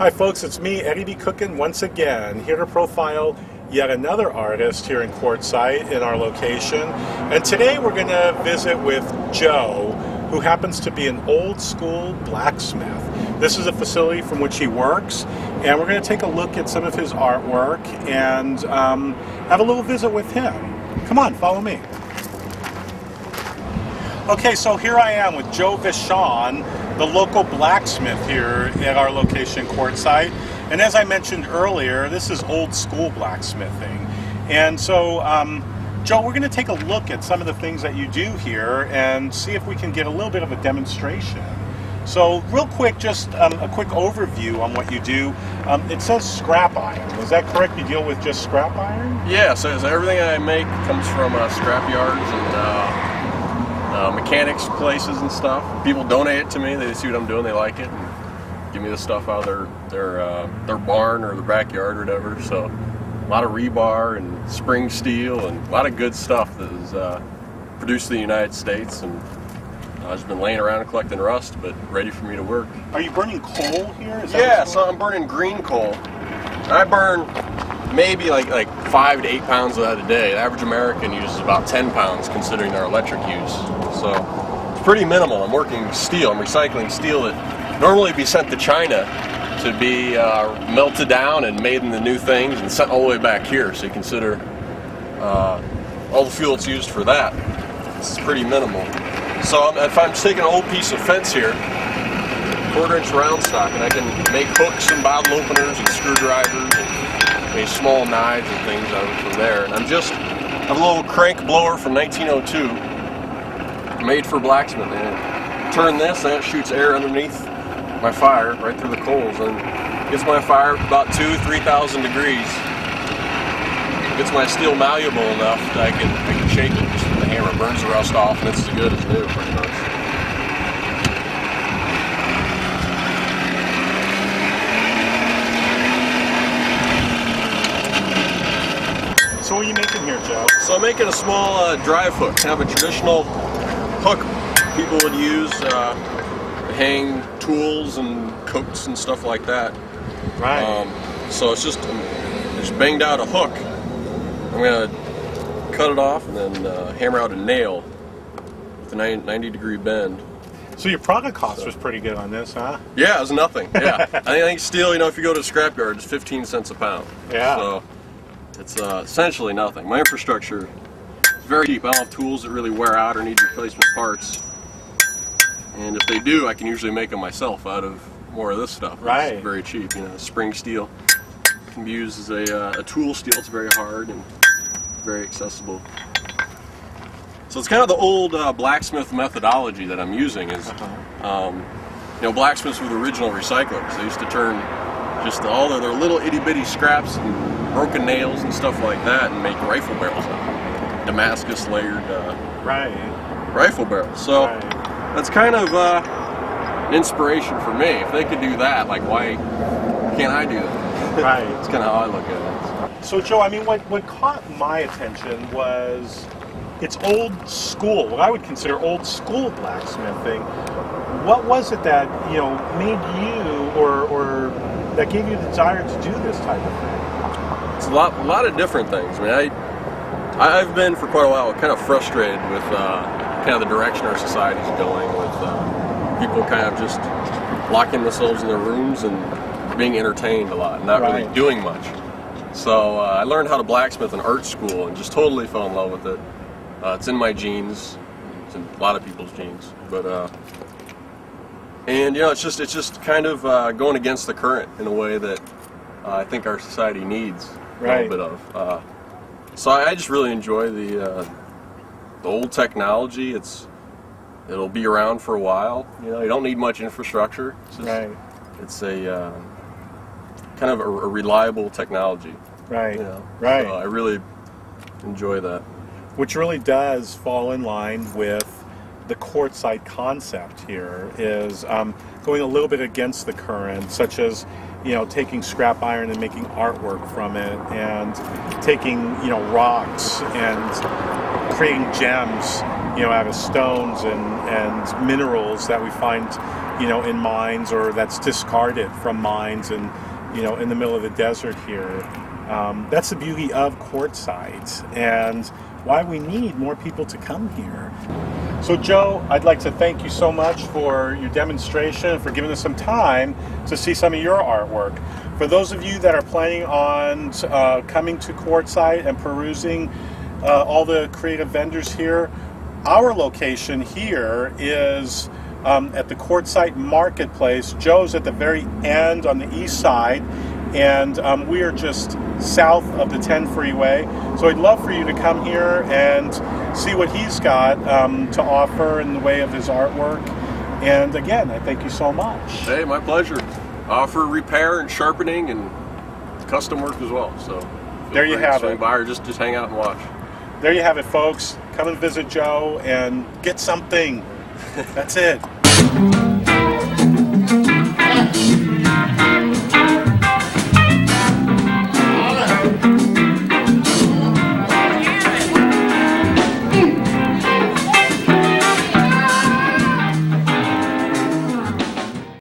Hi folks, it's me, Eddie B. Cookin, once again, here to profile yet another artist here in Quartzsite in our location. And today we're going to visit with Joe, who happens to be an old school blacksmith. This is a facility from which he works, and we're going to take a look at some of his artwork and have a little visit with him. Come on, follow me. Okay, so here I am with Joe Vachon, the local blacksmith here at our location, Quartzsite. And as I mentioned earlier, this is old school blacksmithing. And so, Joe, we're going to take a look at some of the things that you do here and see if we can get a little bit of a demonstration. So, real quick, just a quick overview on what you do. It says scrap iron. Is that correct? You deal with just scrap iron? Yeah, so everything I make comes from scrap yards and mechanics places and stuff. People donate it to me. They see what I'm doing. They like it. And give me the stuff out of their barn or their backyard or whatever. So a lot of rebar and spring steel and a lot of good stuff that is produced in the United States. And I've just been laying around collecting rust, but ready for me to work. Are you burning coal here? Yeah, so I'm burning green coal. I burn maybe like 5 to 8 pounds of that a day. The average American uses about 10 pounds considering their electric use. So it's pretty minimal. I'm working steel. I'm recycling steel that normally would be sent to China to be melted down and made into new things and sent all the way back here. So you consider all the fuel that's used for that. It's pretty minimal. So if I'm taking an old piece of fence here, 1/4-inch round stock, and I can make hooks and bottle openers and screwdrivers and make small knives and things out of it from there. And I have a little crank blower from 1902 made for blacksmithing. And turn this and it shoots air underneath my fire right through the coals and gets my fire about 2,000–3,000 degrees. Gets my steel malleable enough that I can shake it just with the hammer. Burns the rust off and it's as good as new pretty much. So what are you making here, Joe? So I'm making a small drive hook, kind of a traditional hook people would use to hang tools and coats and stuff like that. Right. So it's just banged out a hook. I'm going to cut it off and then hammer out a nail with a 90-degree bend. So your product cost was pretty good on this, huh? Yeah, it was nothing. Yeah. I think steel, if you go to a scrapyard, it's 15 cents a pound. Yeah. So it's essentially nothing. My infrastructure is very cheap. I don't have tools that really wear out or need replacement parts. And if they do, I can usually make them myself out of more of this stuff. Right. It's very cheap. Spring steel can be used as a tool steel. It's very hard and very accessible. So it's kind of the old blacksmith methodology that I'm using. Is blacksmiths were the original recyclers. They used to turn just all their little itty bitty scraps and broken nails and stuff like that and make rifle barrels out of them. Damascus layered rifle barrels. So that's kind of an inspiration for me. If they could do that, why can't I do that? Right. It's kind of how I look at it. So Joe, what caught my attention was it's old school, what I would consider old school blacksmithing. What was it that made you or that gave you the desire to do this type of thing? It's a lot of different things. I've been for quite a while kind of frustrated with kind of the direction our society's going, with people kind of just locking themselves in their rooms and being entertained a lot, and not really doing much. So I learned how to blacksmith in art school and just totally fell in love with it. It's in my genes. It's in a lot of people's genes, but and it's just kind of going against the current in a way that I think our society needs a little bit of. So I just really enjoy the old technology. It'll be around for a while. You don't need much infrastructure. It's a kind of a reliable technology. Right. So I really enjoy that. Which really does fall in line with the Quartzsite concept here, is going a little bit against the current, such as taking scrap iron and making artwork from it, and taking rocks and creating gems out of stones and minerals that we find you know, in mines, or that's discarded from mines and, you know, in the middle of the desert here. That's the beauty of Quartzsite and why we need more people to come here. So Joe, I'd like to thank you so much for your demonstration, for giving us some time to see some of your artwork. For those of you that are planning on coming to Quartzsite and perusing all the creative vendors here, our location here is at the Quartzsite Marketplace. Joe's at the very end on the east side, and we are just south of the 10 freeway. So I'd love for you to come here and see what he's got to offer in the way of his artwork. And again, I thank you so much. Hey, my pleasure. Offer repair and sharpening and custom work as well. So there you have it. Swing by or just hang out and watch. There you have it, folks. Come and visit Joe and get something. That's it.